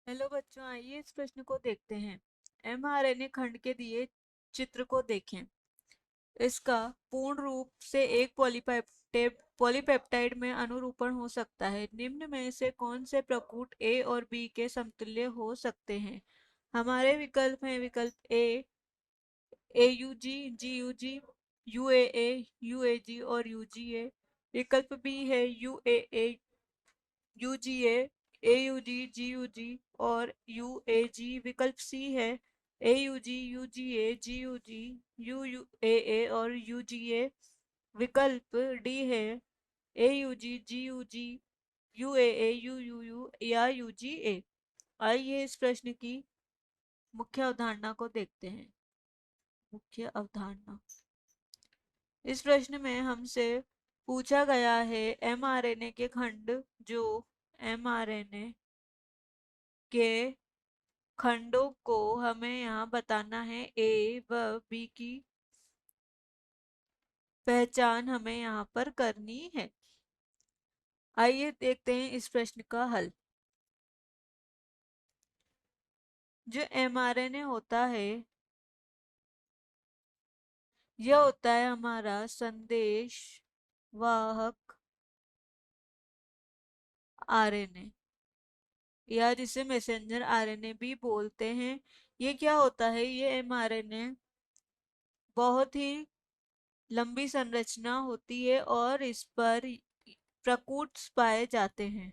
Hello बच्चों, आइए इस प्रश्न को देखते हैं। एमआरएनए खंड के दिए चित्र को देखें। इसका पूर्ण रूप से एक पॉलीपेप्टाइड में अनुरूपण हो सकता है। निम्न में से कौन से प्रकूट ए और बी के समतुल्य हो सकते हैं? हमारे विकल्प हैं। विकल्प ए AUG, GUG, UAA, UAG और UGA। विकल्प बी है UAA, UGA, AUG, GUG और UAG। विकल्प सी है AUG, UGA, GUG, UAA और UGA। विकल्प डी है AUG, GUG, UAA, UUU या UGA। आइए इस प्रश्न की मुख्य अवधारणा को देखते हैं। मुख्य अवधारणा, इस प्रश्न में हमसे पूछा गया है एमआरएनए के खंड, जो एमआरएनए के खंडों को हमें यहाँ बताना है। ए व बी की पहचान हमें यहाँ पर करनी है। आइए देखते हैं इस प्रश्न का हल। जो एमआरएनए होता है, यह होता है हमारा संदेश वाहक आरएनए, या जिसे मैसेंजर आरएनए भी बोलते हैं। ये क्या होता है? ये एमआरएनए बहुत ही लंबी संरचना होती है और इस पर प्रकूट पाए जाते हैं,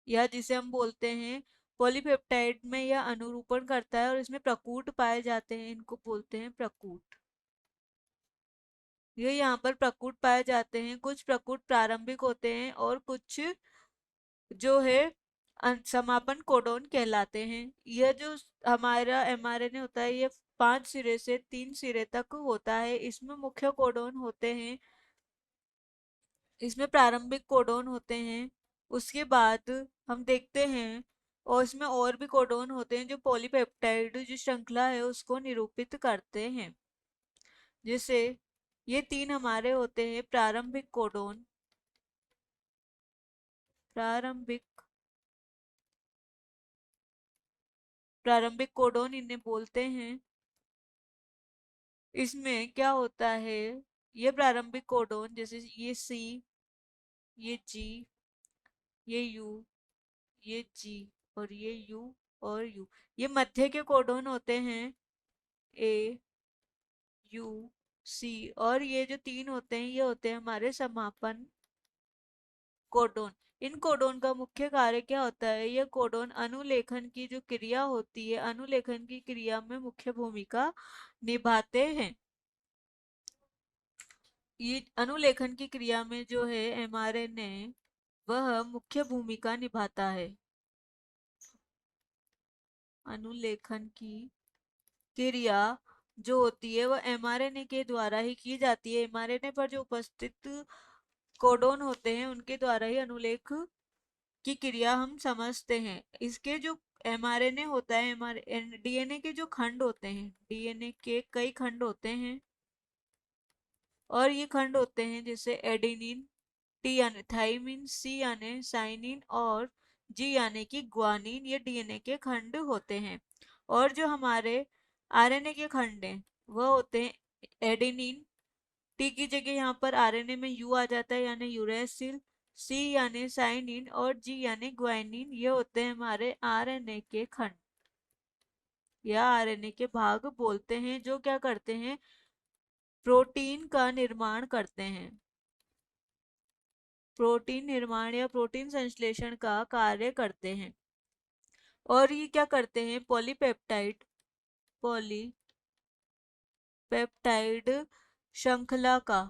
या जिसे हम बोलते हैं पॉलीपेप्टाइड में यह अनुरूपण करता है और इसमें प्रकूट पाए जाते हैं। इनको बोलते हैं प्रकूट। ये यहाँ पर प्रकूट पाए जाते हैं। कुछ प्रकूट प्रारंभिक होते हैं और कुछ जो है समापन कोडोन कहलाते हैं। यह जो हमारा एमआरएनए होता है, ये 5 सिरे से 3 सिरे तक होता है। इसमें मुख्य कोडोन होते हैं, इसमें प्रारंभिक कोडोन होते हैं। उसके बाद हम देखते हैं, और इसमें और भी कोडोन होते हैं जो पॉलीपेप्टाइड जो श्रृंखला है उसको निरूपित करते हैं। जैसे ये 3 हमारे होते हैं प्रारंभिक कोडोन। प्रारंभिक प्रारंभिक कोडोन इन्हें बोलते हैं। इसमें क्या होता है? ये प्रारंभिक कोडोन, जैसे ये सी, ये जी, ये यू, ये जी और ये यू और यू, ये मध्य के कोडोन होते हैं। ए, यू, सी। और ये जो 3 होते हैं, ये होते हैं हमारे समापन कोडोन। इन कोडोन का मुख्य कार्य क्या होता है? यह कोडोन अनुलेखन की जो क्रिया होती है, अनुलेखन की क्रिया में मुख्य भूमिका निभाते हैं। ये अनुलेखन की क्रिया में जो है एमआरएनए, वह मुख्य भूमिका निभाता है। अनुलेखन की क्रिया जो होती है वह एमआरएनए के द्वारा ही की जाती है। एमआरएनए पर जो उपस्थित कोडोन होते हैं उनके द्वारा ही अनुलेख की क्रिया हम समझते हैं। इसके जो एमआरएनए होता है, डीएनए के जो खंड होते हैं, डीएनए के कई खंड होते हैं और ये खंड होते हैं जैसे एडेनिन, टी यानी थाइमिन, सी यानी साइनिन और जी यानी कि ग्वानिन। ये डीएनए के खंड होते हैं। और जो हमारे आरएनए के खंड हैं वह होते हैं एडेनिन। टी की जगह यहाँ पर आरएनए में यू आ जाता है यानी यूरेसिल। सी यानी साइनिन और जी यानी ग्वानिन। ये होते हैं हमारे आरएनए के खंड या आरएनए के भाग बोलते हैं, जो क्या करते हैं? प्रोटीन का निर्माण करते हैं। प्रोटीन निर्माण या प्रोटीन संश्लेषण का कार्य करते हैं। और ये क्या करते हैं? पॉलीपेप्टाइड श्रृंखला का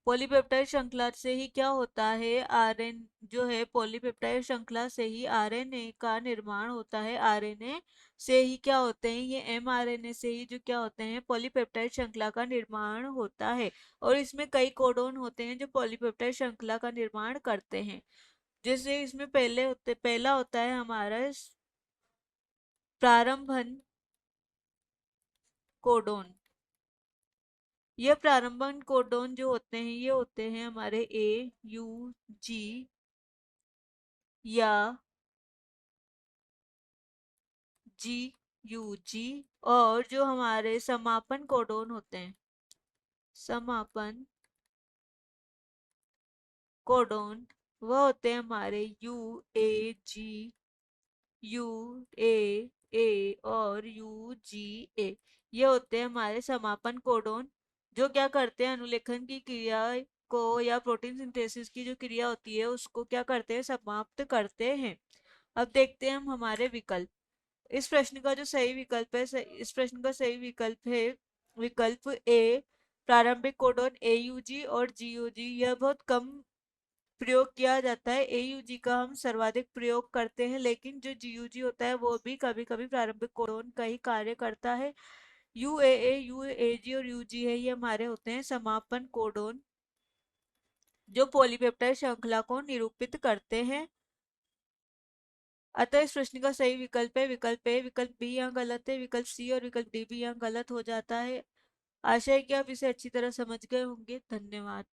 पॉलीपेप्टाइड श्रृंखला से ही क्या होता है? आरएन जो है पॉलीपेप्टाइड श्रृंखला से ही आरएनए का निर्माण होता है। आरएनए से ही क्या होते हैं? ये एमआरएनए से ही जो क्या होते हैं? पॉलीपेप्टाइड श्रृंखला का निर्माण होता है। और इसमें कई कोडोन होते हैं जो पॉलीपेप्टाइड श्रृंखला का निर्माण करते हैं। जैसे इसमें पहला होता है हमारा प्रारंभन कोडोन। ये प्रारंभन कोडोन जो होते हैं, ये होते हैं हमारे ए, यू, जी या जी यू जी, और जो हमारे समापन कोडोन होते हैं, समापन कोडोन, वह होते हैं हमारे U A ji, U A और यू जी ए। ये होते हैं हमारे समापन कोडोन, जो क्या करते हैं, अनुलेखन की क्रिया को या प्रोटीन सिंथेसिस की जो क्रिया होती है उसको क्या करते हैं, समाप्त करते हैं। अब देखते हैं हम हमारे विकल्प। इस प्रश्न का जो सही विकल्प है, इस प्रश्न का सही विकल्प है विकल्प ए, प्रारंभिक कोडोन एयूजी और जीयूजी। यह बहुत कम प्रयोग किया जाता है, एयूजी का हम सर्वाधिक प्रयोग करते हैं, लेकिन जो जीयूजी होता है वो भी कभी कभी प्रारंभिक कोडोन का ही कार्य करता है। यूएए, यूएजी और यूजी है, ये हमारे होते हैं समापन कोडोन, जो पॉलीपेप्टाइड श्रृंखला को निरूपित करते हैं। अतः इस प्रश्न का सही विकल्प है विकल्प ए। विकल्प बी यहाँ गलत है, विकल्प सी और विकल्प डी भी यहाँ गलत हो जाता है। आशा है कि आप इसे अच्छी तरह समझ गए होंगे। धन्यवाद।